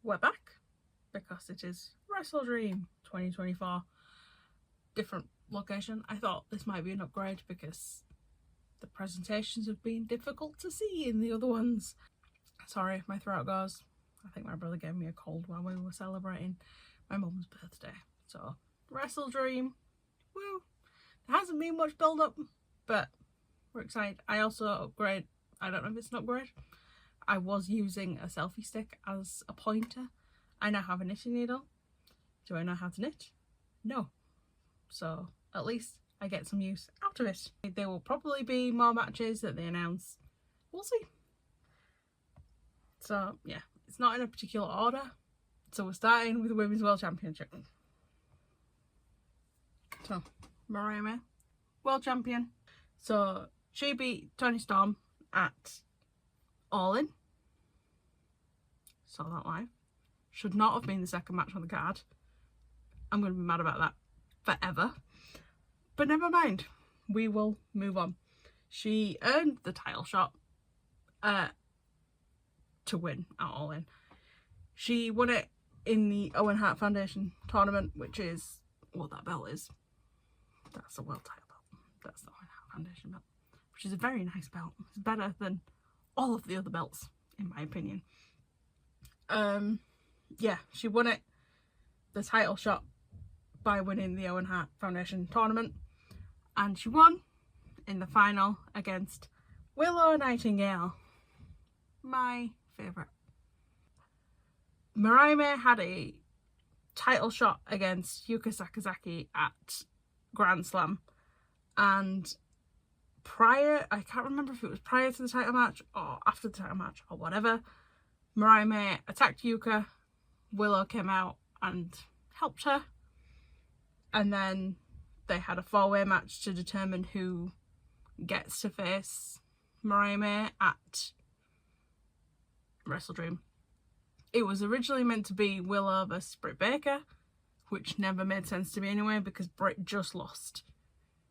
we're back because it is Wrestledream 2024. Different location. I thought this might be an upgrade because the presentations have been difficult to see in the other ones. Sorry if my throat goes. I think my brother gave me a cold while we were celebrating my mum's birthday. So, Wrestledream. Woo! There hasn't been much build up, but we're excited. I also upgrade. I don't know if it's an upgrade. I was using a selfie stick as a pointer. I now have a knitting needle. Do I know how to knit? No. So at least I get some use out of it. There will probably be more matches that they announce. We'll see. So yeah, it's not in a particular order. So we're starting with the Women's World Championship. So Mariah May, World Champion. So she beat Toni Storm at All In. Saw that live. Should not have been the second match on the card. I'm going to be mad about that forever. But never mind. We will move on. She earned the title shot to win at All In. She won it in the Owen Hart Foundation tournament, which is what that belt is. That's the world title belt. That's the Owen Hart Foundation belt, which is a very nice belt. It's better than all of the other belts, in my opinion. Yeah, she won it, the title shot, by winning the Owen Hart Foundation tournament, and she won in the final against Willow Nightingale, my favourite. Mariah May had a title shot against Yuka Sakazaki at Grand Slam, and I can't remember if it was prior to the title match or after the title match or whatever, Mariah May attacked Yuka. Willow came out and helped her, and then they had a 4-way match to determine who gets to face Mariah May at Wrestledream. It was originally meant to be Willow versus Britt Baker, which never made sense to me anyway because Britt just lost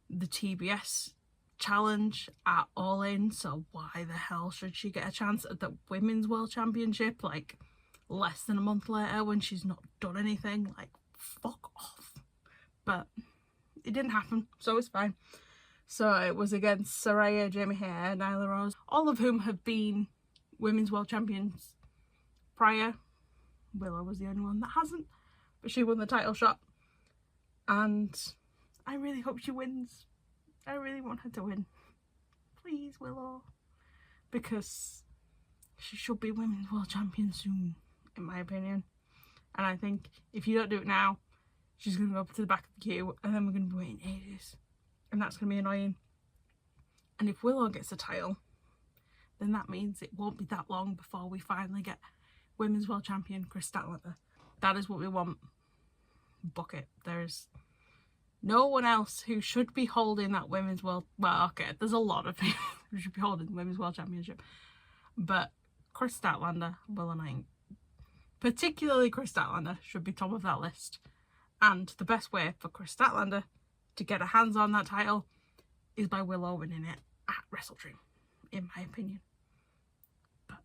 the TBS challenge at All In, so why the hell should she get a chance at the Women's World Championship like less than a month later when she's not done anything? Like, fuck off. But it didn't happen, so it's fine. So it was against Saraya, Jamie Hayter, Nyla Rose, all of whom have been Women's World Champions prior. Willow was the only one that hasn't, but she won the title shot, and I really hope she wins. I really want her to win. Please, Willow. Because she should be Women's World Champion soon, in my opinion. And I think if you don't do it now, she's going to go up to the back of the queue, and then we're going to be waiting ages. And that's going to be annoying. And if Willow gets a title, then that means it won't be that long before we finally get Women's World Champion Chris Statlander. That is what we want. Book it. There's no one else who should be holding that Women's World... Well, okay, there's a lot of people who should be holding the Women's World Championship. But Chris Statlander, Willow Nightingale, particularly Chris Statlander, should be top of that list. And the best way for Chris Statlander to get her hands on that title is by Willow winning it at Wrestledream, in my opinion. But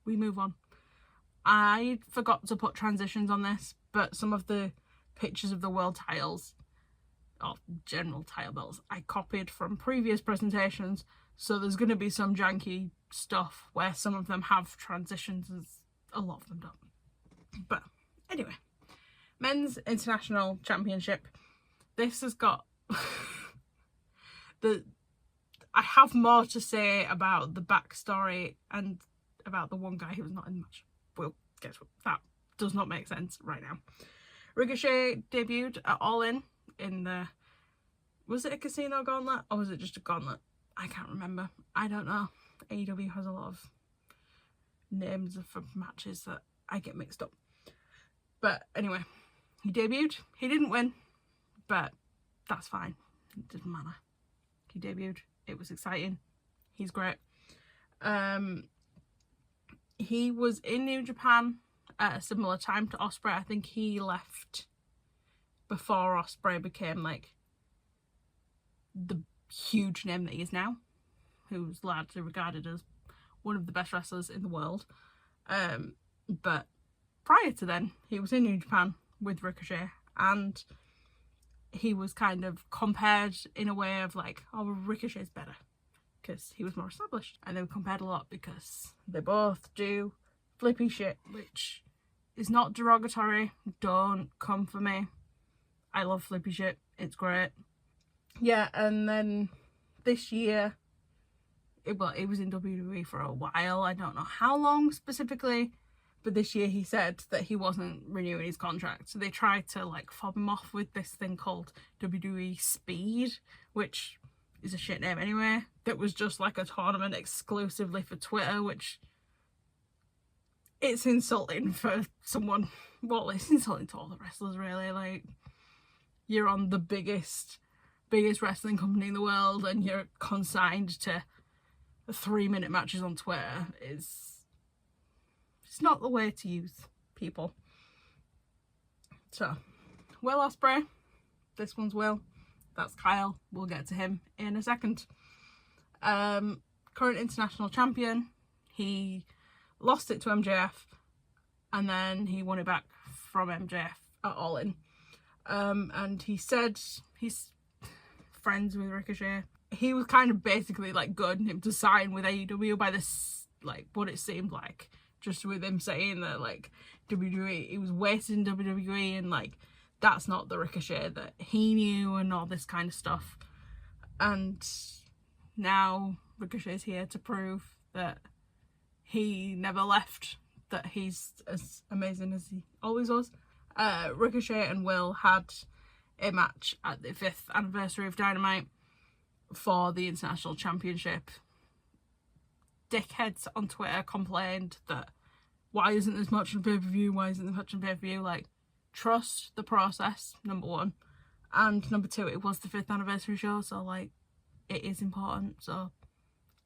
we move on. I forgot to put transitions on this, but some of the pictures of the world titles, or general title belts, I copied from previous presentations, so there's going to be some janky stuff where some of them have transitions, as a lot of them don't. But anyway, Men's International Championship. This has got I have more to say about the backstory and about the one guy who was not in the match. Well, guess what? That does not make sense right now. Ricochet debuted at All In the... Was it a casino gauntlet or was it just a gauntlet? I can't remember. I don't know. AEW has a lot of names for matches that I get mixed up. But anyway, he debuted. He didn't win, but that's fine. It didn't matter. He debuted. It was exciting. He's great. He was in New Japan at a similar time to Ospreay. I think he left before Ospreay became like the huge name that he is now, who's largely regarded as one of the best wrestlers in the world. But prior to then, he was in New Japan with Ricochet, and he was kind of compared in a way of like, oh, Ricochet's better because he was more established. And they were compared a lot because they both do flippy shit, which is not derogatory. Don't come for me. I love flippy shit. It's great. Yeah, and then this year, it was in WWE for a while. I don't know how long specifically, but this year he said that he wasn't renewing his contract. So they tried to like fob him off with this thing called WWE Speed, which is a shit name anyway. That was just like a tournament exclusively for Twitter, which it's insulting for someone. Well, it's insulting to all the wrestlers really. Like, you're on the biggest wrestling company in the world and you're consigned to 3-minute matches on Twitter. It's not the way to use people. So, Will Ospreay. This one's Will. That's Kyle. We'll get to him in a second. Current international champion. He lost it to MJF and then he won it back from MJF at All In. And he said he's friends with Ricochet. He was kind of basically like goading him to sign with AEW by this, like, what it seemed like, just with him saying that like WWE, he was wasted in WWE and like that's not the Ricochet that he knew and all this kind of stuff. And now Ricochet's here to prove that he never left, that he's as amazing as he always was. Ricochet and Will had a match at the 5th anniversary of Dynamite for the International Championship. Dickheads on Twitter complained that why isn't this much on pay-per-view, like, trust the process, number one, and number two, it was the 5th anniversary show, so like, it is important. So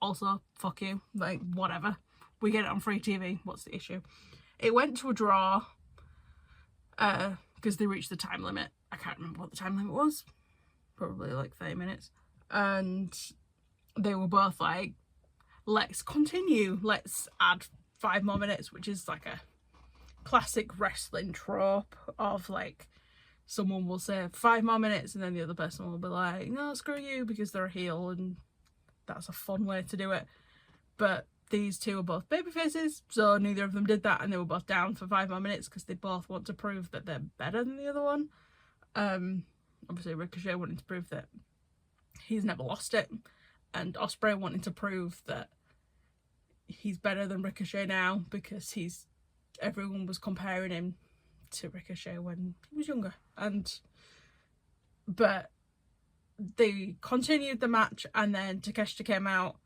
also, fuck you, like, whatever, we get it on free TV, what's the issue? It went to a draw because they reached the time limit. I can't remember what the time limit was, probably like 30 minutes, and they were both like, let's continue, let's add 5 more minutes, which is like a classic wrestling trope of like, someone will say 5 more minutes and then the other person will be like, no, screw you, because they're a heel, and that's a fun way to do it. But these two are both babyfaces, so neither of them did that, and they were both down for 5 more minutes because they both want to prove that they're better than the other one. Obviously Ricochet wanting to prove that he's never lost it, and Ospreay wanting to prove that he's better than Ricochet now because everyone was comparing him to Ricochet when he was younger. But they continued the match, and then Takeshita came out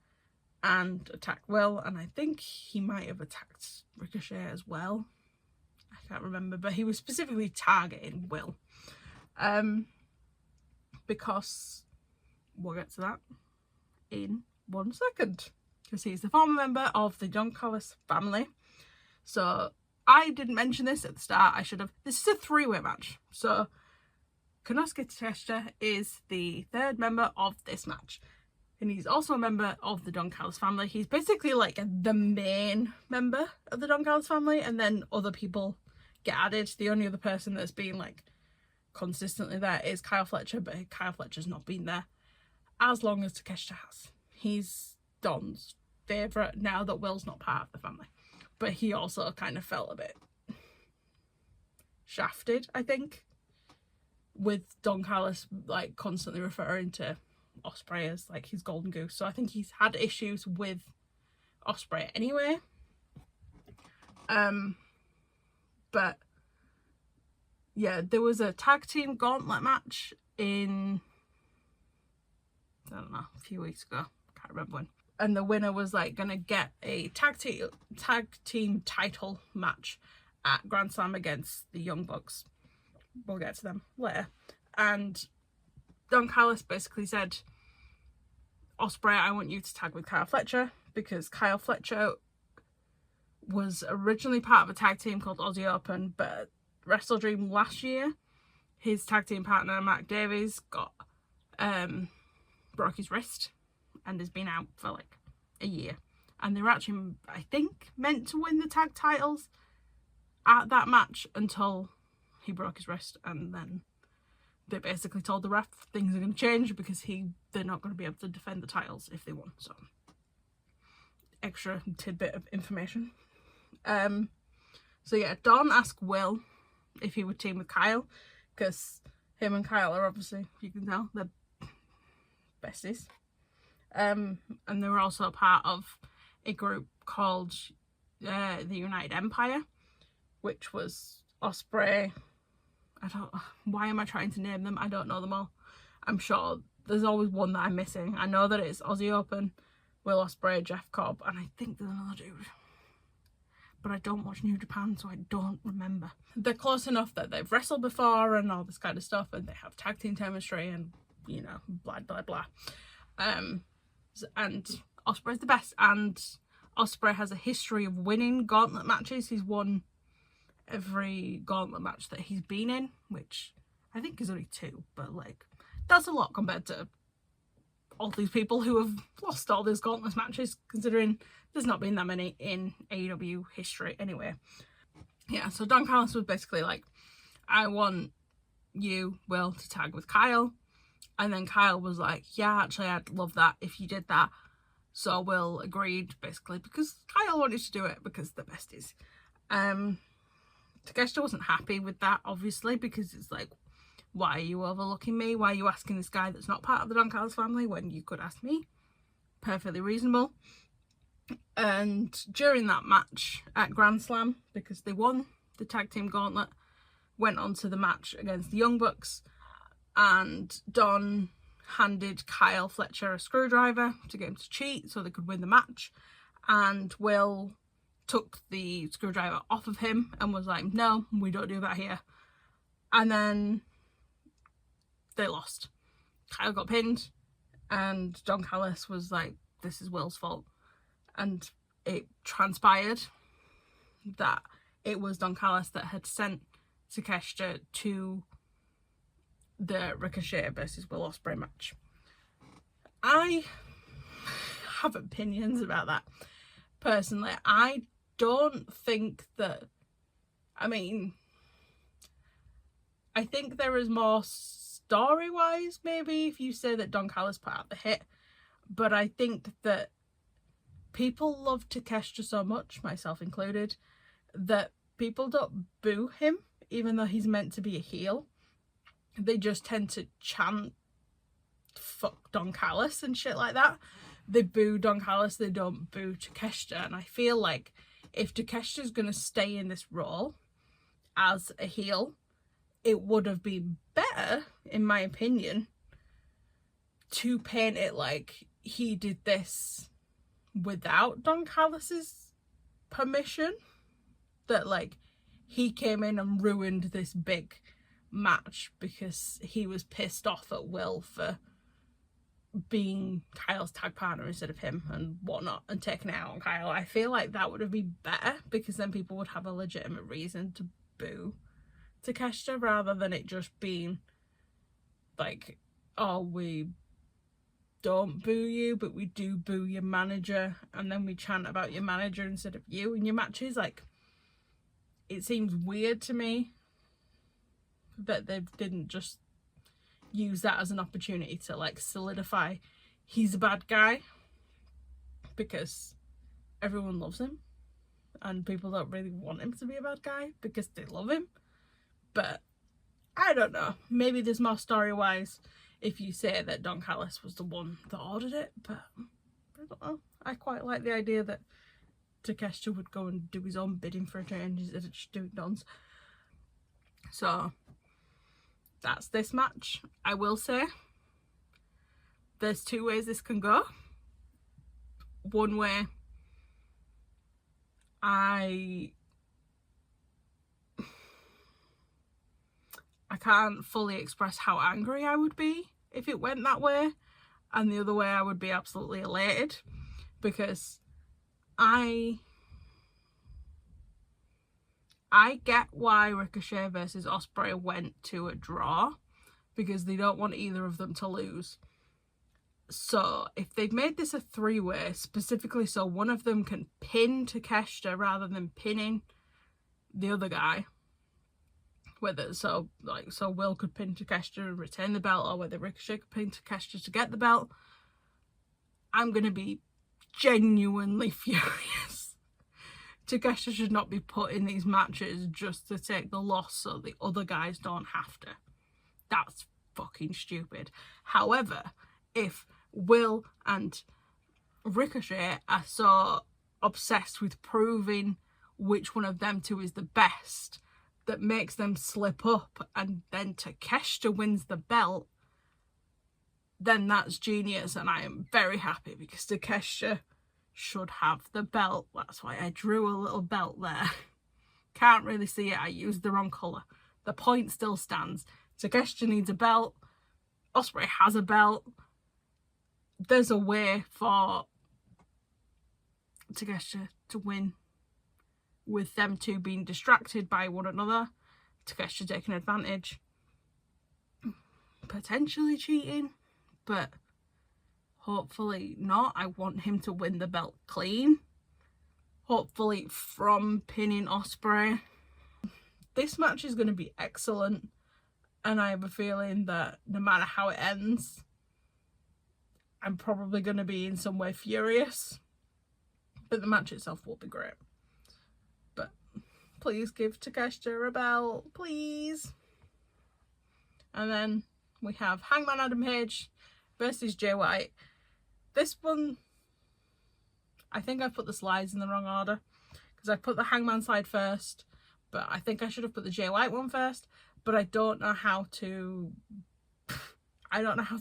and attacked Will, and I think he might have attacked Ricochet as well. I can't remember, but he was specifically targeting Will. Because we'll get to that in 1 second. Because he's the former member of the Don Callis family. So I didn't mention this at the start. I should have. This is a 3-way match. So Konosuke Takeshita is the 3rd member of this match. And he's also a member of the Don Callis family. He's basically like the main member of the Don Callis family. And then other people get added. The only other person that's been like consistently there is Kyle Fletcher. But Kyle Fletcher's not been there as long as Takeshita has. He's Don's favourite now that Will's not part of the family. But he also kind of felt a bit shafted, I think, with Don Callis like constantly referring to Ospreay as like his golden goose. So I think he's had issues with Ospreay anyway. But yeah, there was a tag team gauntlet match in, I don't know, a few weeks ago. Can't remember when. And the winner was like gonna get a tag team title match at Grand Slam against the Young Bucks. We'll get to them later. And Don Callis basically said, Ospreay, I want you to tag with Kyle Fletcher, because Kyle Fletcher was originally part of a tag team called Aussie Open, but at Wrestledream last year, his tag team partner Mark Davies broke his wrist and has been out for like a year. and they were actually, I think, meant to win the tag titles at that match until he broke his wrist, and then they basically told the ref things are going to change because they're not going to be able to defend the titles if they won. So, extra tidbit of information. So yeah, Don asked Will if he would team with Kyle, because him and Kyle are obviously, you can tell, they're besties. And they were also a part of a group called the United Empire, which was Ospreay. Why am I trying to name them? I don't know them all. I'm sure there's always one that I'm missing. I know that it's Aussie Open, Will Ospreay, Jeff Cobb, and I think there's another dude. But I don't watch New Japan, so I don't remember. They're close enough that they've wrestled before and all this kind of stuff, and they have tag team chemistry and, you know, blah, blah, blah. And Ospreay's the best, and Ospreay has a history of winning gauntlet matches. He's won every gauntlet match that he's been in, which I think is only 2, but like, that's a lot compared to all these people who have lost all these gauntlet matches, considering there's not been that many in AEW history anyway. Yeah, so Don Callis was basically like, I want you, Will, to tag with Kyle. And then Kyle was like, yeah, actually, I'd love that if you did that. So Will agreed, basically, because Kyle wanted to do it because they're besties. Takeshita wasn't happy with that, obviously, because it's like, why are you overlooking me? Why are you asking this guy that's not part of the Don Callis family when you could ask me? Perfectly reasonable. And during that match at Grand Slam, because they won the tag team gauntlet, went on to the match against the Young Bucks, and Don handed Kyle Fletcher a screwdriver to get him to cheat so they could win the match, and Will took the screwdriver off of him and was like, no, we don't do that here. And then they lost. Kyle got pinned, and Don Callis was like, this is Will's fault. And it transpired that it was Don Callis that had sent Takeshita to the Ricochet versus Will Ospreay match. I have opinions about that. Personally, I don't think that, I think there is more story-wise, maybe, if you say that Don Callis put out the hit, but I think that people love Takeshita so much, myself included, that people don't boo him, even though he's meant to be a heel. They just tend to chant fuck Don Callis and shit like that. They boo Don Callis, they don't boo Takeshita. And I feel like if Takeshita's going to stay in this role as a heel, it would have been better, in my opinion, to paint it like he did this without Don Callis's permission. That, like, he came in and ruined this big match because he was pissed off at Will for being Kyle's tag partner instead of him and whatnot, and taking it out on Kyle. I feel like that would have been better, because then people would have a legitimate reason to boo Takeshita, rather than it just being like, oh, we don't boo you, but we do boo your manager, and then we chant about your manager instead of you in your matches. Like, it seems weird to me that they didn't just use that as an opportunity to, like, solidify he's a bad guy, because everyone loves him and people don't really want him to be a bad guy because they love him. But I don't know, maybe there's more story-wise if you say that Don Callis was the one that ordered it, but I don't know. I quite like the idea that Takeshita would go and do his own bidding for a change instead of just doing Don's. So that's this match. I will say there's 2 ways this can go. One way, I can't fully express how angry I would be if it went that way, and the other way I would be absolutely elated, because I get why Ricochet versus Ospreay went to a draw, because they don't want either of them to lose. So if they've made this a 3-way, specifically so one of them can pin Takeshita rather than pinning the other guy, whether so Will could pin Takeshita and retain the belt, or whether Ricochet could pin Takeshita to get the belt, I'm gonna be genuinely furious. Takeshita should not be put in these matches just to take the loss so the other guys don't have to. That's fucking stupid. However, if Will and Ricochet are so obsessed with proving which one of them two is the best that makes them slip up and then Takeshita wins the belt, then that's genius, and I am very happy because Takeshita should have the belt. That's why I drew a little belt there. Can't really see it, I used the wrong colour. The point still stands. Takeshita needs a belt. Ospreay has a belt. There's a way for Takeshita to win with them two being distracted by one another. Takeshita taking advantage. Potentially cheating, but hopefully not. I want him to win the belt clean. Hopefully from pinning Ospreay. This match is going to be excellent, and I have a feeling that no matter how it ends, I'm probably going to be in some way furious, but the match itself will be great. But please give Takeshita a belt, please. And then we have Hangman Adam Page versus Jay White. This one, I think I put the slides in the wrong order because I put the Hangman slide first, but I think I should have put the Jay White one first, but I don't know how to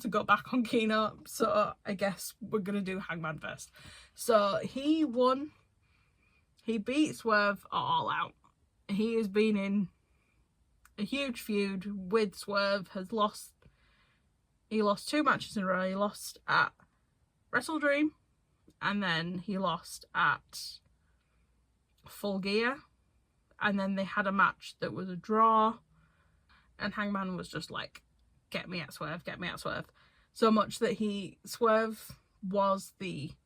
go back on Keynote, so I guess we're going to do Hangman first. So he won. He beat Swerve All Out. He has been in a huge feud with Swerve, he lost 2 matches in a row. He lost at Wrestledream, and then he lost at Full Gear, and then they had a match that was a draw, and Hangman was just like, get me at Swerve, get me at Swerve. So much that Swerve was he's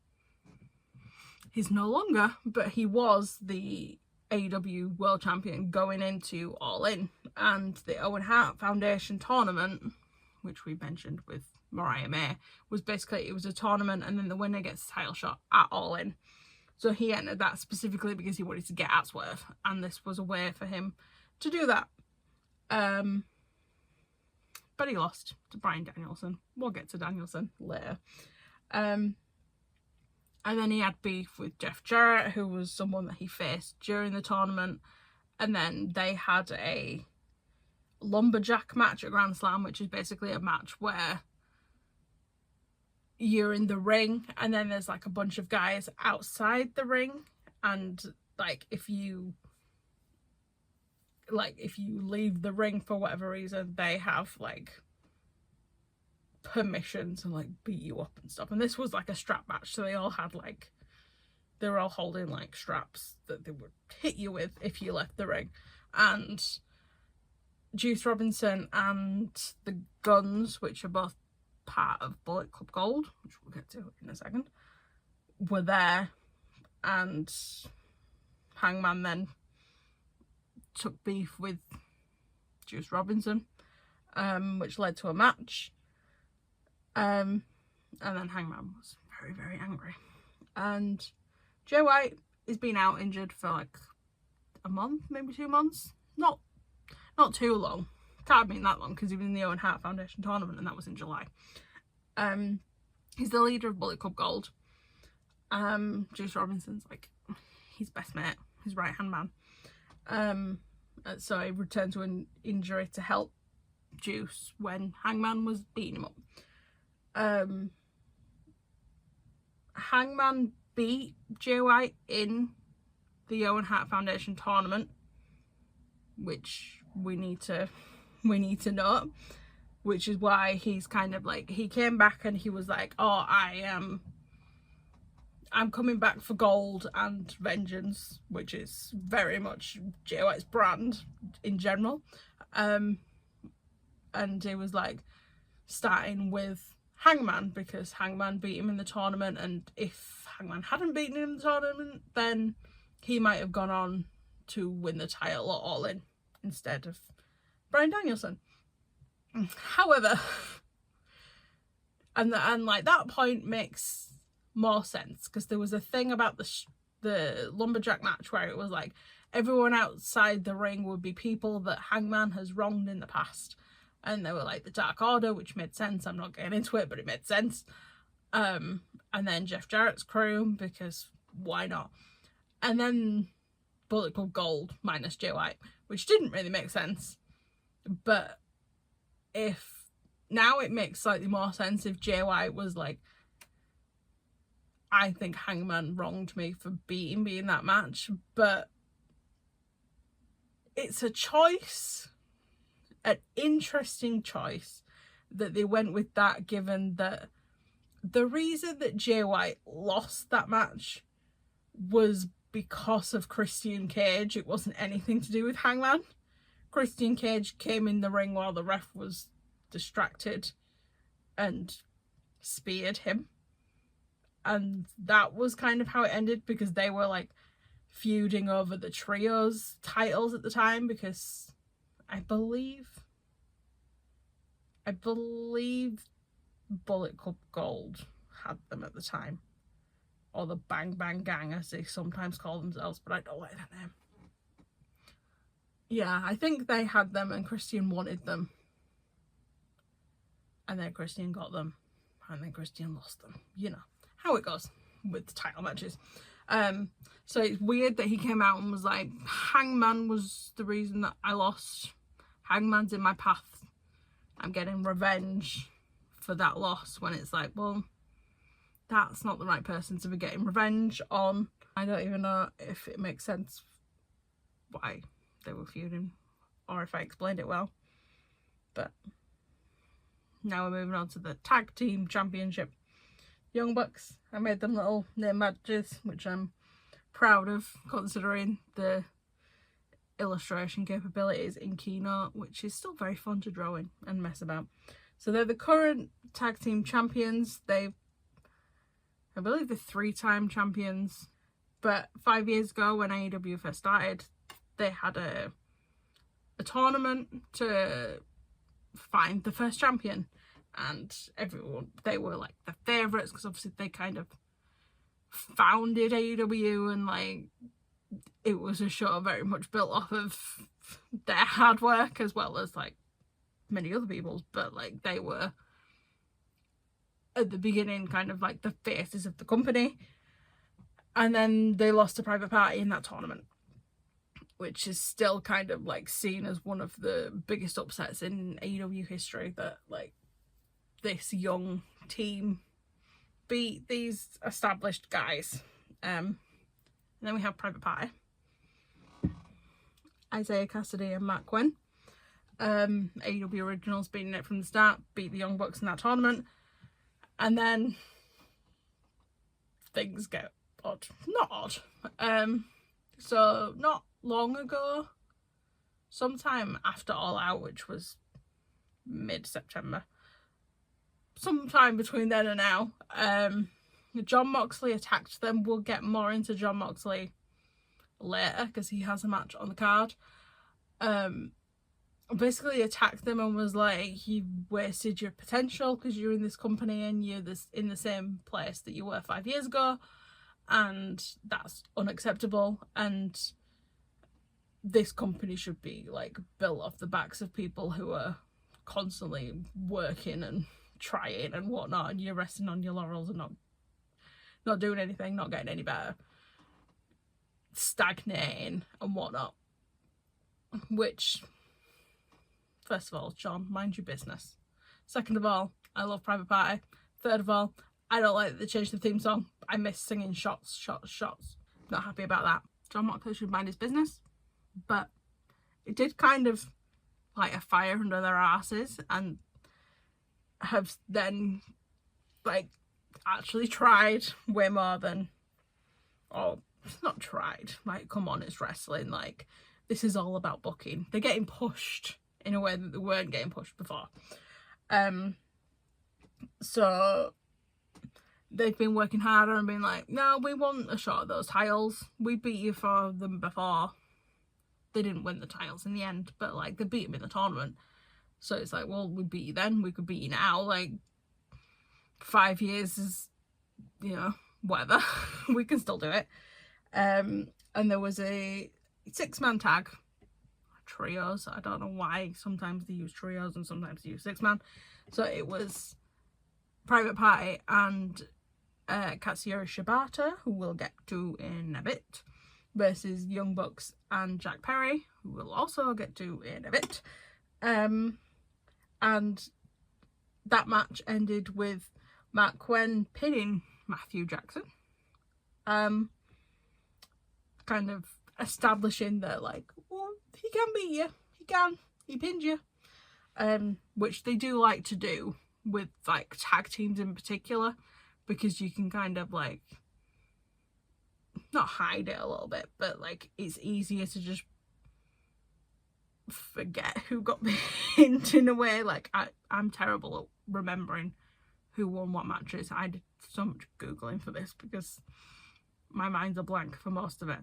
no longer, but he was the AEW World Champion going into All In. And the Owen Hart Foundation tournament, which we mentioned with Mariah May, was basically, it was a tournament and then the winner gets a title shot at All In. So he entered that specifically because he wanted to get at Swerve, and this was a way for him to do that. But he lost to Bryan Danielson. We'll get to Danielson later. And then he had beef with Jeff Jarrett, who was someone that he faced during the tournament. And then they had a lumberjack match at Grand Slam, which is basically a match where you're in the ring and then there's like a bunch of guys outside the ring, and like if you leave the ring for whatever reason, they have like permission to like beat you up and stuff. And this was like a strap match, so they were all holding like straps that they would hit you with if you left the ring. And Juice Robinson and the Guns, which are both part of Bullet Club Gold, which we'll get to in a second, were there, and Hangman then took beef with Juice Robinson, which led to a match, and then Hangman was very, very angry, and Jay White has been out injured for like a month, maybe 2 months, not too long. Can't have been that long because he was in the Owen Hart Foundation tournament, and that was in July. He's the leader of Bullet Club Gold. Juice Robinson's like his best mate, his right hand man. So he returned to an injury to help Juice when Hangman was beating him up. Hangman beat Jay White in the Owen Hart Foundation tournament, which we need to know, which is why he's kind of like, he came back and he was like, oh, I'm coming back for gold and vengeance, which is very much Jay White's brand in general. And he was like, starting with Hangman, because Hangman beat him in the tournament, and if Hangman hadn't beaten him in the tournament, then he might have gone on to win the title at All In instead of Bryan Danielson. However, and like that point makes more sense, because there was a thing about the lumberjack match where it was like everyone outside the ring would be people that Hangman has wronged in the past, and they were like the Dark Order, which made sense. I'm not getting into it, but it made sense. And then Jeff Jarrett's crew, because why not? And then Bullet Club Gold minus Jay White, which didn't really make sense. But if now it makes slightly more sense if Jay White was like, I think Hangman wronged me for beating me in that match, but it's a choice, an interesting choice that they went with that, given that the reason that Jay White lost that match was because of Christian Cage. It wasn't anything to do with Hangman. Christian Cage came in the ring while the ref was distracted and speared him. And that was kind of how it ended, because they were like feuding over the trios titles at the time, because I believe Bullet Club Gold had them at the time, or the Bang Bang Gang as they sometimes call themselves, but I don't like that name. Yeah, I think they had them and Christian wanted them, and then Christian got them, and then Christian lost them. You know how it goes with the title matches. So it's weird that he came out and was like, Hangman was the reason that I lost. Hangman's in my path. I'm getting revenge for that loss, when it's like, well, that's not the right person to be getting revenge on. I don't even know if it makes sense why they were feuding, or if I explained it well. But now we're moving on to the Tag Team Championship. Young Bucks, I made them little name matches, which I'm proud of, considering the illustration capabilities in Keynote, which is still very fun to draw in and mess about. So they're the current Tag Team Champions. I believe they're 3-time champions, but 5 years ago when AEW first started, they had a tournament to find the first champion, and they were like the favourites, because obviously they kind of founded AEW, and like it was a show very much built off of their hard work as well as like many other people's, but like they were at the beginning kind of like the faces of the company, and then they lost to Private Party in that tournament, which is still kind of like seen as one of the biggest upsets in AEW history, that like this young team beat these established guys. And then we have Private Party, Isaiah Cassidy and Matt Quinn. AEW Originals beating it from the start, beat the Young Bucks in that tournament, and then things get odd. Not odd. So not long ago, sometime after All Out, which was mid-September, sometime between then and now, Jon Moxley attacked them. We'll get more into Jon Moxley later, because he has a match on the card. Basically attacked them and was like, you wasted your potential because you're in this company and you're in the same place that you were 5 years ago, and that's unacceptable, and this company should be like built off the backs of people who are constantly working and trying and whatnot, and you're resting on your laurels and not doing anything, not getting any better, stagnating and whatnot. Which, first of all, John, mind your business. Second of all, I love Private Party. Third of all, I don't like that they changed the theme song. I miss singing shots. Not happy about that. Jon Moxley should mind his business. But it did kind of light a fire under their asses, and have then like actually tried way more than, oh, not tried, like, come on, it's wrestling, like, this is all about booking. They're getting pushed in a way that they weren't getting pushed before. So they've been working harder and been like, no, we want a shot at those titles. We beat you for them before. They didn't win the titles in the end, but like they beat them in the tournament. So it's like, well, we beat you then, we could beat you now. Like 5 years is, you know, whatever. We can still do it. And there was a 6-man tag, trios. I don't know why sometimes they use trios and sometimes they use 6-man. So it was Private Party and Katsuyori Shibata, who we'll get to in a bit, versus Young Bucks and Jack Perry, who we'll also get to in a bit. And that match ended with Matt Quinn pinning Matthew Jackson. Kind of establishing that, like, well, he can beat you. He pinned you. Which they do like to do with, like, tag teams in particular, because you can kind of, like, not hide it a little bit, but, like, it's easier to just forget who got pinned in a way. Like, I'm terrible at remembering who won what matches. I did so much Googling for this because my mind's a blank for most of it.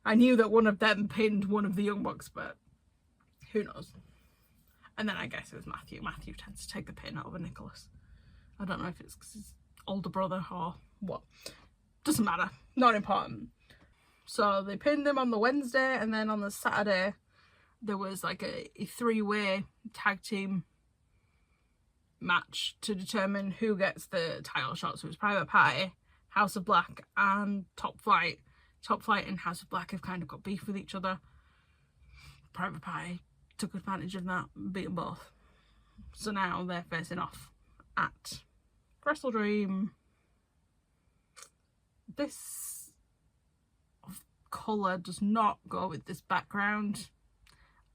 I knew that one of them pinned one of the Young Bucks, but who knows? And then I guess it was Matthew. Matthew tends to take the pin over Nicholas. I don't know if it's because his older brother or what. Doesn't matter. Not important. So they pinned him on the Wednesday, and then on the Saturday there was like a 3-way tag team match to determine who gets the title shot. So it was Private Party, House of Black, and Top Flight. Top Flight and House of Black have kind of got beef with each other. Private Party took advantage of that and beat them both. So now they're facing off at Wrestledream. This colour does not go with this background.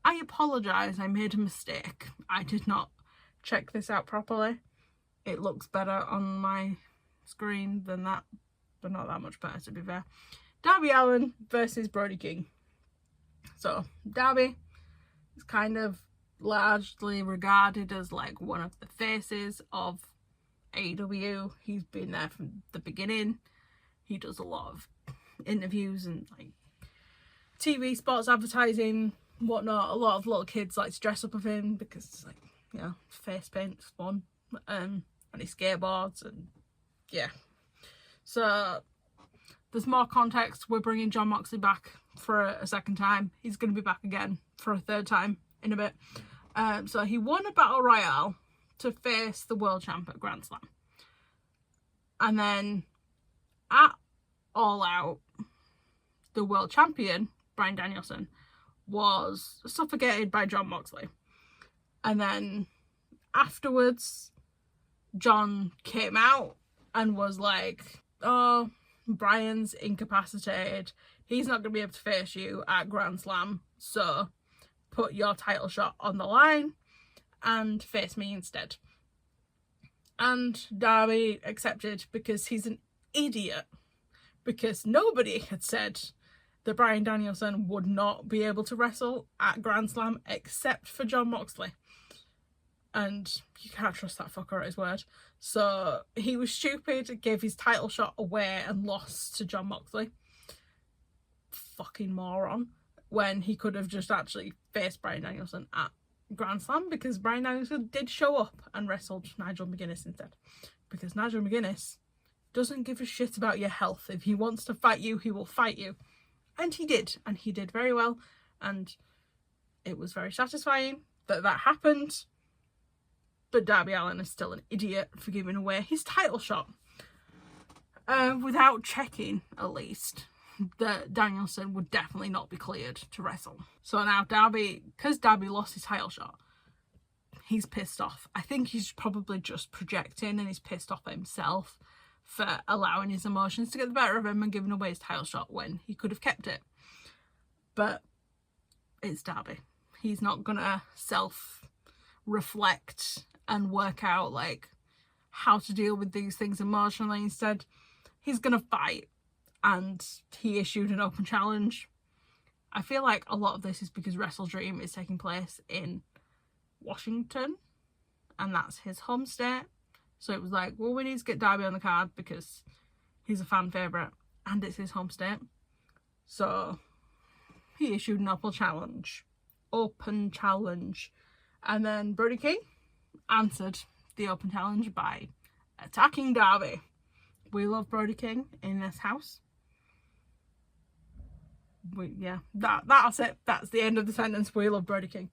I apologise, I made a mistake. I did not check this out properly. It looks better on my screen than that, but not that much better, to be fair. Darby Allin versus Brody King. So Darby is kind of largely regarded as like one of the faces of AEW. He's been there from the beginning. He does a lot of interviews and like TV spots, advertising, whatnot. A lot of little kids like to dress up of him because it's like, you know, face paint's fun. And he skateboards, and yeah. So there's more context. We're bringing Jon Moxley back for a second time. He's going to be back again for a third time in a bit. So he won a Battle Royale to face the world champ at Grand Slam. And then at All Out, the world champion, Bryan Danielson, was suffocated by Jon Moxley. And then afterwards, Jon came out and was like, oh, Bryan's incapacitated. He's not going to be able to face you at Grand Slam. So put your title shot on the line and face me instead. And Darby accepted because he's an idiot. Because nobody had said that Bryan Danielson would not be able to wrestle at Grand Slam except for Jon Moxley. And you can't trust that fucker at his word. So he was stupid, gave his title shot away and lost to Jon Moxley. Fucking moron. When he could have just actually faced Bryan Danielson at Grand Slam, because Bryan Danielson did show up and wrestled Nigel McGuinness instead. Because Nigel McGuinness doesn't give a shit about your health. If he wants to fight you, he will fight you. And he did. And he did very well. And it was very satisfying that that happened. But Darby Allin is still an idiot for giving away his title shot. Without checking, at least, that Danielson would definitely not be cleared to wrestle. So now Darby, because Darby lost his title shot, he's pissed off. I think he's probably just projecting and he's pissed off at himself for allowing his emotions to get the better of him and giving away his title shot when he could have kept it. But it's Darby. He's not gonna self-reflect and work out like how to deal with these things emotionally. Instead, he's gonna fight, and he issued an open challenge. I feel like a lot of this is because Wrestledream is taking place in Washington, and that's his home state. So it was like, well, we need to get Darby on the card because he's a fan favourite and it's his home state. So he issued an open challenge. And then Brody King answered the open challenge by attacking Darby. We love Brody King in this house. That's it. That's the end of the sentence. We love Brody King.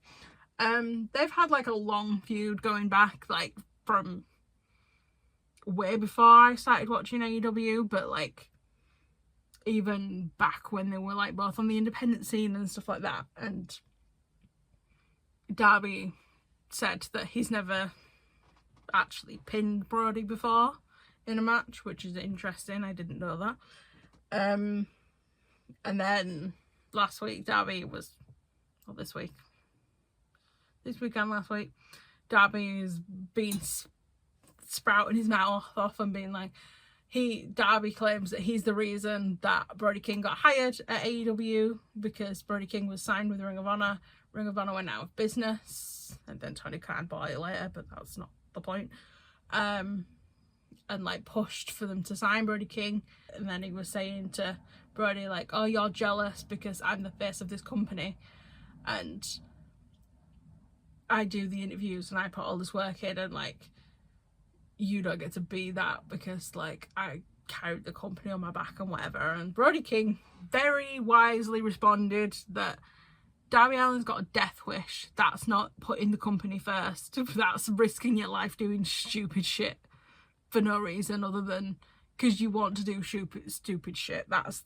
They've had like a long feud going back, like from way before I started watching AEW, but like even back when they were like both on the independent scene and stuff like that. And Darby said that he's never actually pinned Brody before in a match, which is interesting. I didn't know that. And then last week, Darby was, or this weekend, last week, Darby has been sprouting his mouth off and being like, Darby claims that he's the reason that Brody King got hired at AEW because Brody King was signed with Ring of Honor. Ring of Honor went out of business, and then Tony Khan bought it later, but that's not the point. And like pushed for them to sign Brody King, and then he was saying to Brody like, oh, you're jealous because I'm the face of this company and I do the interviews and I put all this work in, and like you don't get to be that because like I carried the company on my back and whatever. And Brody King very wisely responded that Darby Allin's got a death wish. That's not putting the company first. That's risking your life doing stupid shit for no reason other than because you want to do stupid shit. That's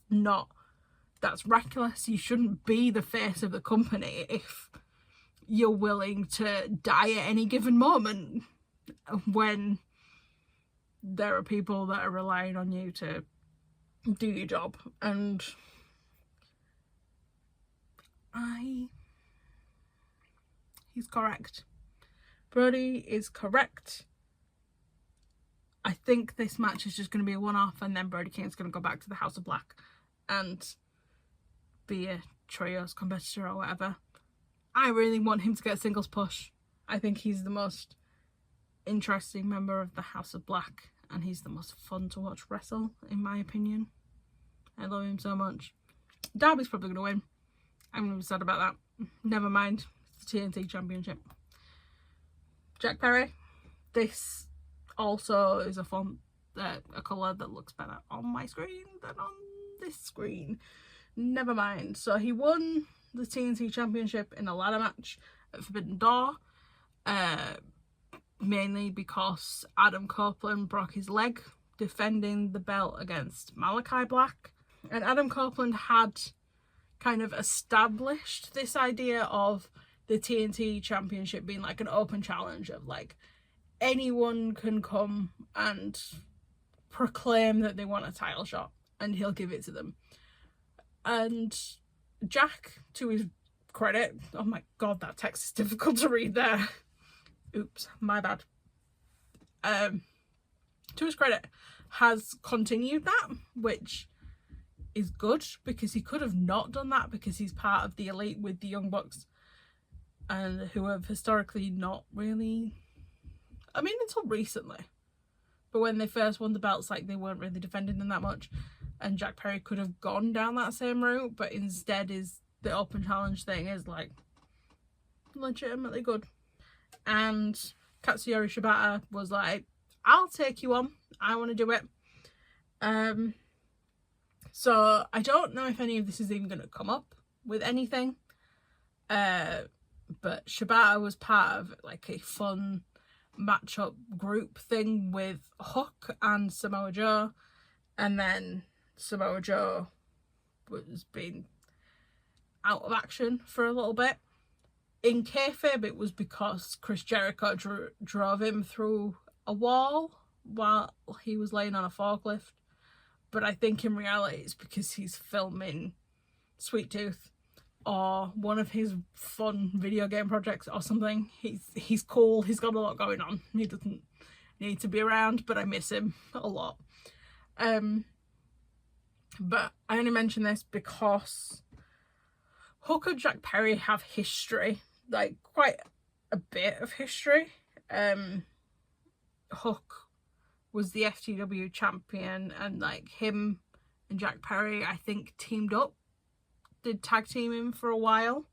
reckless. You shouldn't be the face of the company if you're willing to die at any given moment when there are people that are relying on you to do your job. And he's correct. Brody is correct. I think this match is just going to be a one-off, and then Brody King's going to go back to the House of Black and be a trios competitor or whatever. I really want him to get a singles push. I think he's the most interesting member of the House of Black, and he's the most fun to watch wrestle, in my opinion. I love him so much. Darby's probably going to win. I'm going to be sad about that. Never mind. It's the TNT Championship. Jack Perry. This also is a font, a colour that looks better on my screen than on this screen. Never mind. So he won the TNT Championship in a ladder match at Forbidden Door. Mainly because Adam Copeland broke his leg defending the belt against Malachi Black. And Adam Copeland had kind of established this idea of the TNT Championship being like an open challenge of like anyone can come and proclaim that they want a title shot and he'll give it to them. And Jack, to his credit, oh my god, that text is difficult to read there. Oops, my bad. To his credit, has continued that, which is good because he could have not done that because he's part of the elite with the Young Bucks and who have historically not really, I mean until recently, but when they first won the belts, like they weren't really defending them that much, and Jack Perry could have gone down that same route, but instead is the open challenge thing is like legitimately good. And Katsuyori Shibata was like, I'll take you on, I want to do it. So I don't know if any of this is even going to come up with anything, but Shibata was part of like a fun matchup group thing with Hook and Samoa Joe, and then Samoa Joe was being out of action for a little bit. In kayfabe, it was because Chris Jericho drove him through a wall while he was laying on a forklift. But I think in reality it's because he's filming Sweet Tooth or one of his fun video game projects or something. He's cool, he's got a lot going on. He doesn't need to be around, but I miss him a lot. But I only mention this because Hook and Jack Perry have history, like quite a bit of history. Hook was the FTW champion, and like him and Jack Perry, I think, teamed up, did tag teaming for a while.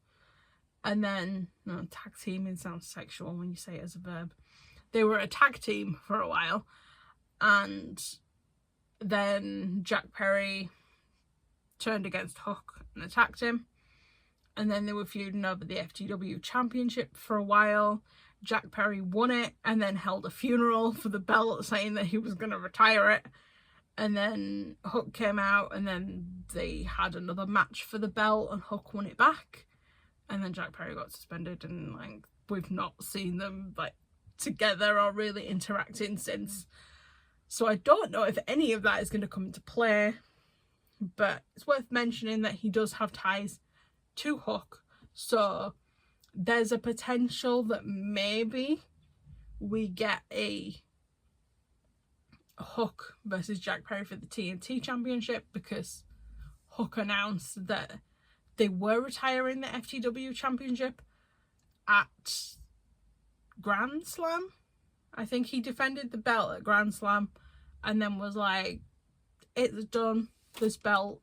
And then, no, tag teaming sounds sexual when you say it as a verb. They were a tag team for a while, and then Jack Perry turned against Hook and attacked him. And then they were feuding over the FTW championship for a while. Jack Perry won it and then held a funeral for the belt, saying that he was going to retire it. And then Hook came out, and then they had another match for the belt, and Hook won it back. And then Jack Perry got suspended, and like we've not seen them like together or really interacting since. So I don't know if any of that is going to come into play, but it's worth mentioning that he does have ties to Hook, so there's a potential that maybe we get a Hook versus Jack Perry for the TNT Championship, because Hook announced that they were retiring the FTW Championship at Grand Slam. I think he defended the belt at Grand Slam and then was like, it's done, this belt,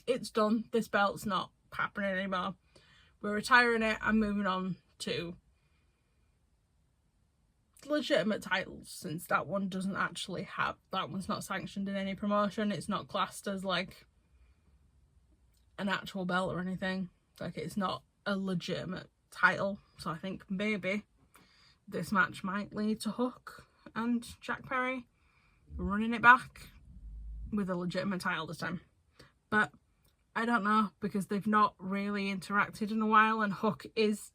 it's done, this belt's not happening anymore. We're retiring it and moving on to legitimate titles, since that one doesn't actually have, that one's not sanctioned in any promotion. It's not classed as like an actual belt or anything. Like, it's not a legitimate title. So I think maybe this match might lead to Hook and Jack Perry running it back with a legitimate title this time. But I don't know, because they've not really interacted in a while, and Hook is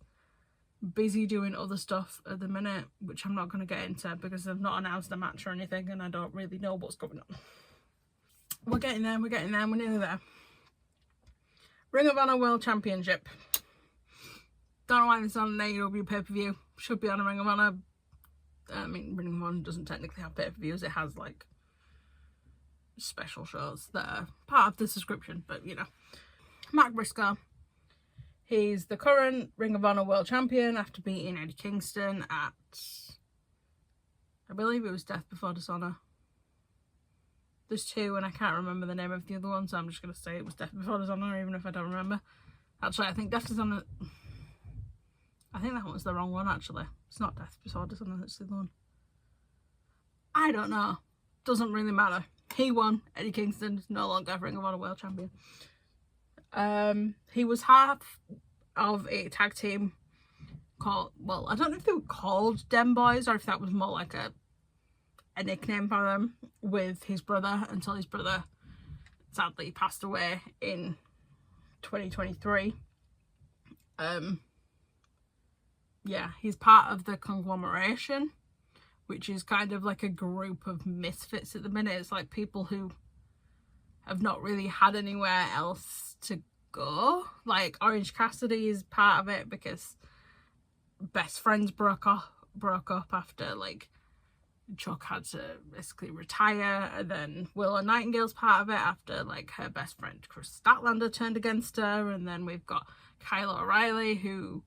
busy doing other stuff at the minute, which I'm not going to get into because they've not announced a match or anything, and I don't really know what's going on. We're getting there, we're nearly there. Ring of Honor World Championship. Don't know why this is on an AEW pay-per-view. Should be on a Ring of Honor. I mean, Ring of Honor doesn't technically have pay-per-views. It has, like, special shows that are part of the subscription, but, you know. Mark Briscoe. He's the current Ring of Honor World Champion after beating Eddie Kingston at, I believe it was Death Before Dishonor. There's two, and I can't remember the name of the other one, so I'm just going to say it was Death Before Dishonor, even if I don't remember. Actually, I think Death Dishonor... I think that one's the wrong one, actually. It's not Death Before Dishonor, it's the other one. I don't know. Doesn't really matter. He won. Eddie Kingston is no longer Ring of Honor World Champion. He was half of a tag team called... Well, I don't know if they were called Dem Boys, or if that was more like a nickname for them, with his brother, until his brother sadly passed away in 2023. Yeah, he's part of the Conglomeration, which is kind of like a group of misfits at the minute. It's like people who have not really had anywhere else to go. Like Orange Cassidy is part of it because Best Friends broke up after like Chuck had to basically retire, and then Willow Nightingale's part of it after like her best friend Chris Statlander turned against her, and then we've got Kyle O'Reilly, who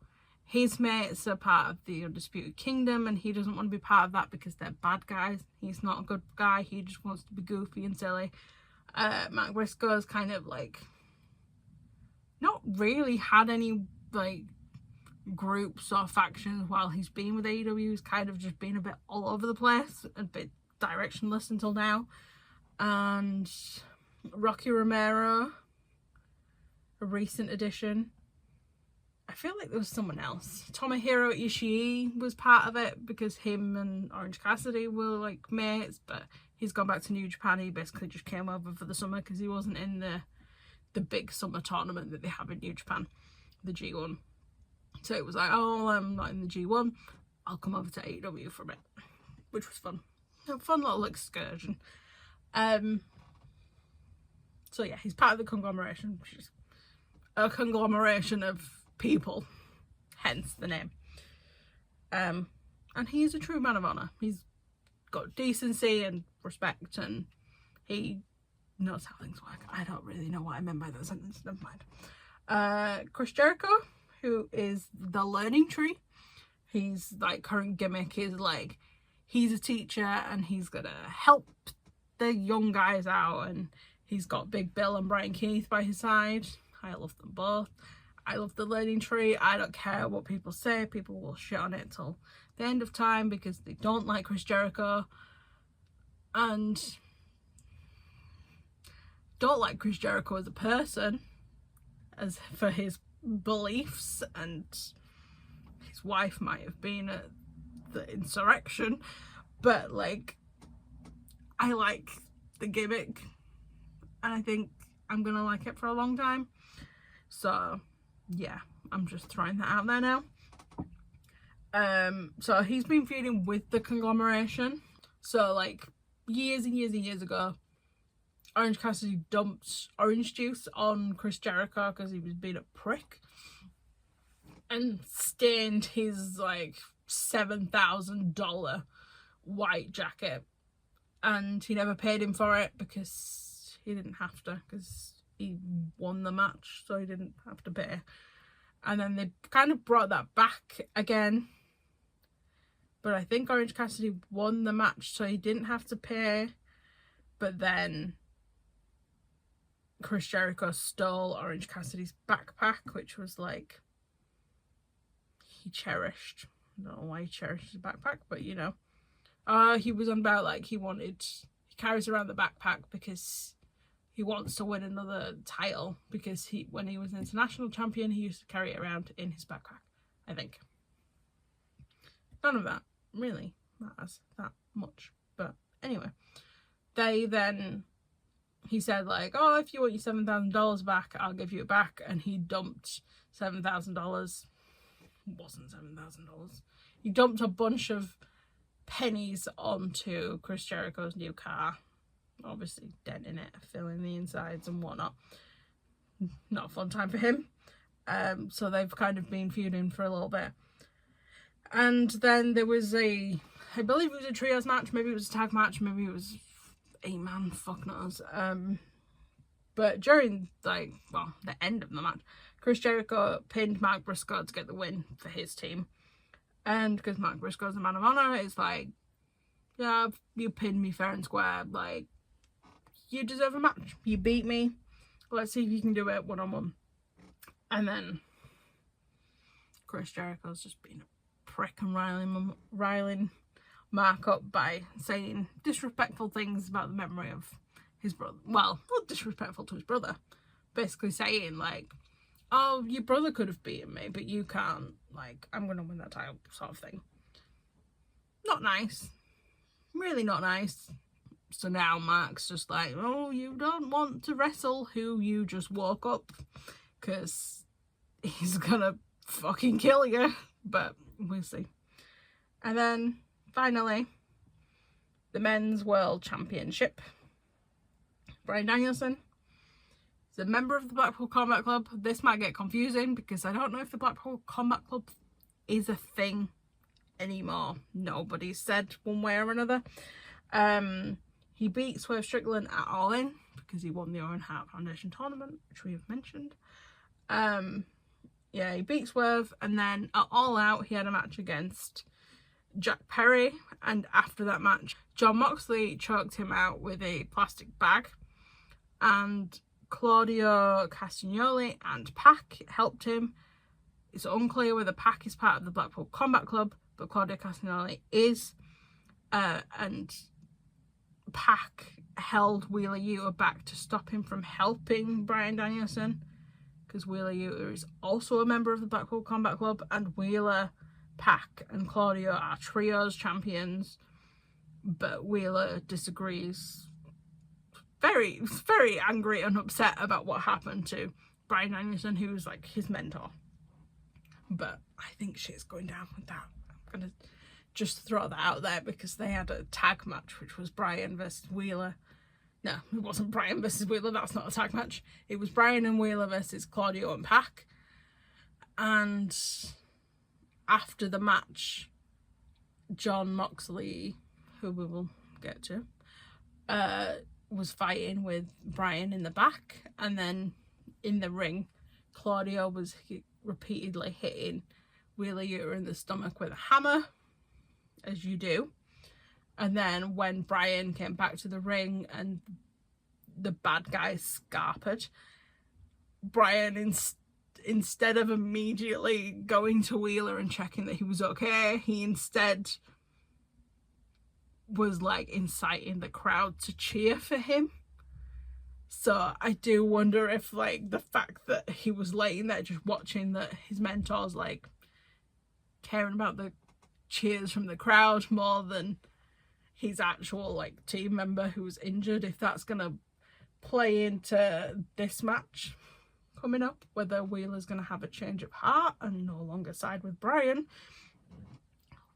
his mates are part of the Undisputed Kingdom, and he doesn't want to be part of that because they're bad guys. He's not a good guy, he just wants to be goofy and silly. Mark Briscoe's kind of like not really had any like groups or factions while he's been with AEW. He's kind of just been a bit all over the place, a bit directionless until now. And Rocky Romero, a recent addition. I feel like there was someone else. Tomohiro Ishii was part of it because him and Orange Cassidy were like mates, but he's gone back to New Japan. He basically just came over for the summer because he wasn't in the big summer tournament that they have in New Japan, the G1. So it was like, oh, I'm not in the G1, I'll come over to AEW for a bit, which was fun. A fun little excursion. So yeah, he's part of the Conglomeration, which is a conglomeration of people, hence the name. And he's a true man of honour. He's got decency and respect, and he knows how things work. I don't really know what I meant by that sentence, never mind. Chris Jericho, who is the Learning Tree. He's like, current gimmick is like, he's a teacher and he's gonna help the young guys out, and he's got Big Bill and Brian Keith by his side. I love them both. I love the learning tree. I don't care what people say. People will shit on it till the end of time because they don't like Chris Jericho and don't like Chris Jericho as a person, as for his beliefs, and his wife might have been at the insurrection, but like, I like the gimmick and I think I'm gonna like it for a long time. So yeah, I'm just throwing that out there now. So he's been feuding with the conglomeration. So like years and years and years ago, Orange Cassidy dumped orange juice on Chris Jericho because he was being a prick and stained his like $7,000 white jacket, and he never paid him for it because he didn't have to, because he won the match, so he didn't have to pay. And then they kind of brought that back again, but I think Orange Cassidy won the match, so he didn't have to pay. But then Chris Jericho stole Orange Cassidy's backpack, which was like, he cherished. I don't know why he cherished his backpack, but you know. He was on about like he carries around the backpack because he wants to win another title, because when he was an international champion, he used to carry it around in his backpack, I think. None of that really matters that much, but anyway. He said like, oh, if you want your $7,000 back, I'll give you it back, and he dumped $7,000. It wasn't $7,000. He dumped a bunch of pennies onto Chris Jericho's new car, obviously denting it, filling the insides and whatnot. Not a fun time for him. So they've kind of been feuding for a little bit. And then there was I believe it was a trios match, maybe it was a tag match, maybe it was 8-man, fuck knows. But during the end of the match, Chris Jericho pinned Mark Briscoe to get the win for his team. And because Mark Briscoe's a man of honor, it's like, yeah, you pinned me fair and square. Like, you deserve a match. You beat me. Let's see if you can do it one-on-one. And then Chris Jericho's just been a prick and riling Mark up by saying disrespectful things about the memory of his brother. Well, not disrespectful to his brother. Basically saying, like, oh, your brother could have beaten me, but you can't. Like, I'm going to win that title, sort of thing. Not nice. Really not nice. So now Mark's just like, oh, you don't want to wrestle who you just woke up, because he's going to fucking kill you. But we'll see. And then, finally, the Men's World Championship. Bryan Danielson is a member of the Blackpool Combat Club. This might get confusing because I don't know if the Blackpool Combat Club is a thing anymore. Nobody said one way or another. He beat Swerve Strickland at All In because he won the Owen Hart Foundation tournament, which we have mentioned. Yeah, he beat Swerve, and then at All Out he had a match against Jack Perry, and after that match Jon Moxley choked him out with a plastic bag, and Claudio Castagnoli and Pac helped him. It's unclear whether Pac is part of the Blackpool Combat Club, but Claudio Castagnoli is, and Pac held Wheeler Yuta back to stop him from helping Bryan Danielson, because Wheeler Yuta is also a member of the Blackpool Combat Club, and Wheeler, Pac and Claudio are trios champions, but Wheeler disagrees. Very, very angry and upset about what happened to Bryan Danielson, who was like his mentor. But I think shit's going down with that. I'm gonna just throw that out there because they had a tag match, which was Bryan versus Wheeler. No, it wasn't Bryan versus Wheeler. That's not a tag match. It was Bryan and Wheeler versus Claudio and Pac. And after the match, Jon Moxley, who we will get to, was fighting with Bryan in the back, and then in the ring, Claudio was repeatedly hitting Wheeler Yuta in the stomach with a hammer, as you do. And then when Bryan came back to the ring and the bad guy scarpered, Bryan, instead of immediately going to Wheeler and checking that he was okay, he instead was like inciting the crowd to cheer for him. So I do wonder if like the fact that he was laying there just watching that his mentor's like caring about the cheers from the crowd more than his actual like team member who was injured, if that's gonna play into this match coming up, whether Wheeler's gonna have a change of heart and no longer side with Bryan,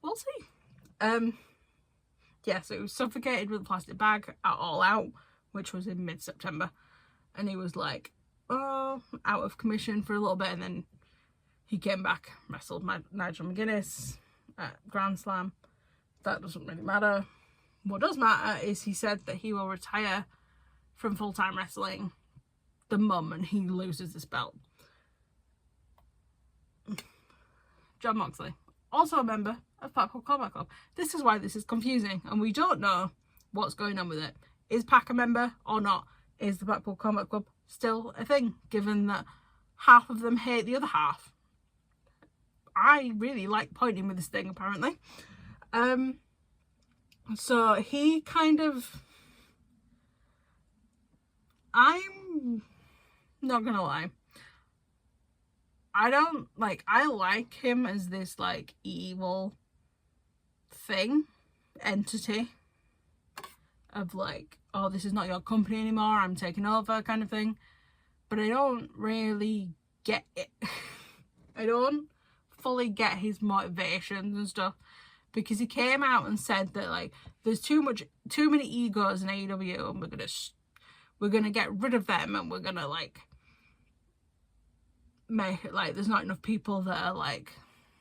we'll see. Yeah, so he was suffocated with a plastic bag at All Out, which was in mid-September, and he was like, oh, out of commission for a little bit, and then he came back, wrestled Nigel McGuinness at Grand Slam. That doesn't really matter. What does matter is he said that he will retire from full-time wrestling the moment he loses this belt. Jon Moxley, also a member of Blackpool Combat Club. This is why this is confusing, and we don't know what's going on with it. Is Pac a member or not? Is the Blackpool Combat Club still a thing, given that half of them hate the other half? I really like pointing with this thing, apparently. So he kind of... I'm not gonna lie. I like him as this, like, evil thing, entity of, like, oh, this is not your company anymore, I'm taking over kind of thing. But I don't really get it. I don't fully get his motivations and stuff, because he came out and said that, like, there's too many egos in AEW, and we're gonna get rid of them, and we're gonna, like, make it like there's not enough people that are, like,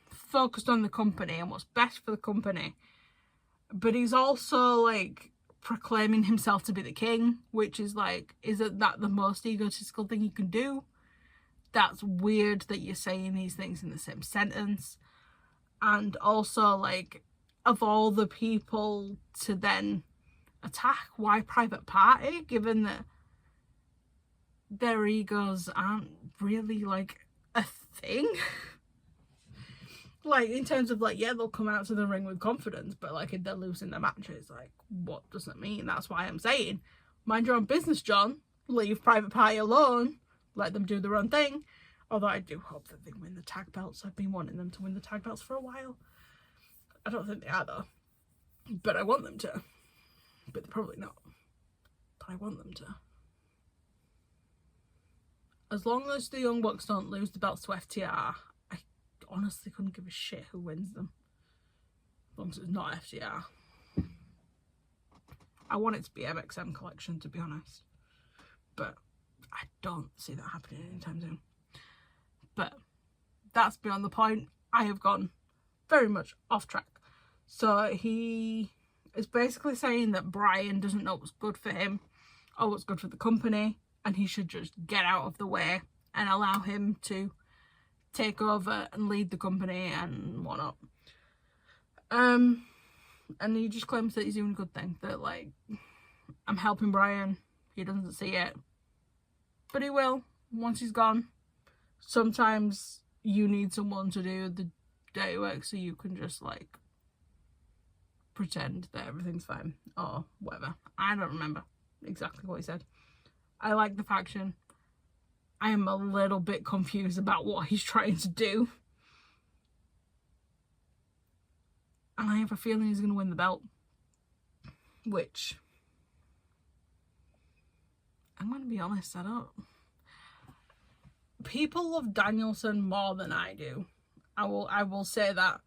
focused on the company and what's best for the company. But he's also, like, proclaiming himself to be the king, which is like, isn't that the most egotistical thing you can do? That's weird that you're saying these things in the same sentence. And also, like, of all the people to then attack, why Private Party, given that their egos aren't really, like, a thing? Like, in terms of, like, yeah, they'll come out to the ring with confidence, but, like, if they're losing their matches, like, what does that mean? That's why I'm saying, mind your own business, John. Leave Private Party alone. Let them do their own thing. Although I do hope that they win the tag belts. I've been wanting them to win the tag belts for a while. I don't think they are, though. But I want them to. But they're probably not. But I want them to. As long as the Young Bucks don't lose the belts to FTR, I honestly couldn't give a shit who wins them. As long as it's not FTR. I want it to be MXM Collection, to be honest. But I don't see that happening anytime soon. But that's beyond the point. I have gone very much off track. So he is basically saying that Bryan doesn't know what's good for him or what's good for the company, and he should just get out of the way and allow him to take over and lead the company and whatnot. And he just claims that he's doing a good thing. That, like, I'm helping Bryan. He doesn't see it. But he will once he's gone. Sometimes you need someone to do the dirty work so you can just, like, pretend that everything's fine or whatever. I don't remember exactly what he said. I like the faction. I am a little bit confused about what he's trying to do. And I have a feeling he's going to win the belt. Which, I'm going to be honest, I don't... People love Danielson more than I do. I will say that.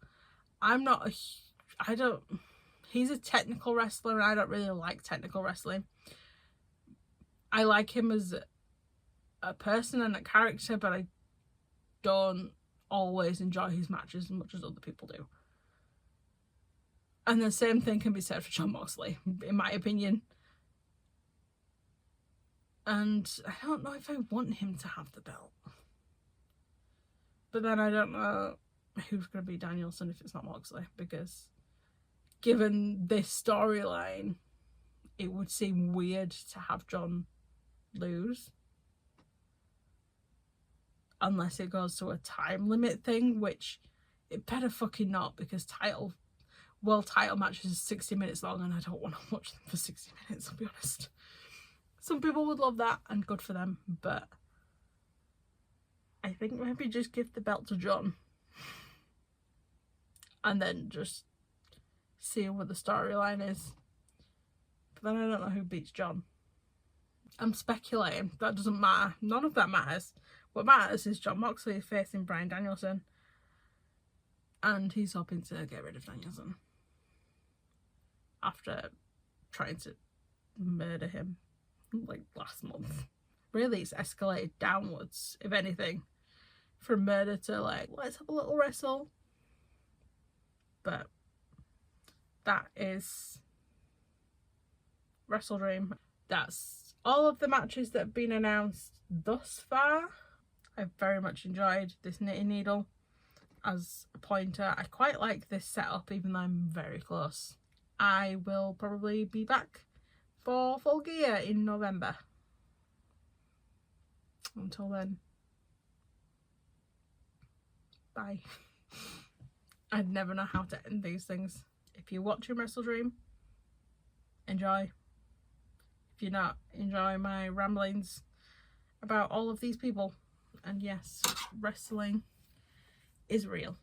I'm not a... He's a technical wrestler, and I don't really like technical wrestling. I like him as a person and a character, but I don't always enjoy his matches as much as other people do. And the same thing can be said for Jon Moxley, in my opinion. And I don't know if I want him to have the belt. But then I don't know who's going to be Danielson if it's not Moxley, because given this storyline, it would seem weird to have John lose. Unless it goes to a time limit thing, which it better fucking not, because world title matches are 60 minutes long and I don't want to watch them for 60 minutes, I'll be honest. Some people would love that and good for them, but I think maybe just give the belt to John and then just see what the storyline is. But then I don't know who beats John. I'm speculating. That doesn't matter. None of that matters. What matters is Jon Moxley is facing Bryan Danielson, and he's hoping to get rid of Danielson after trying to murder him like last month. Really, it's escalated downwards, if anything, from murder to like, let's have a little wrestle. But that is Wrestledream. That's all of the matches that have been announced thus far. I've very much enjoyed this knitting needle as a pointer. I quite like this setup, even though I'm very close. I will probably be back for Full Gear in November. Until then, bye. I'd never know how to end these things. If you're watching Wrestledream, enjoy. If you're not, enjoy my ramblings about all of these people. And yes, wrestling is real.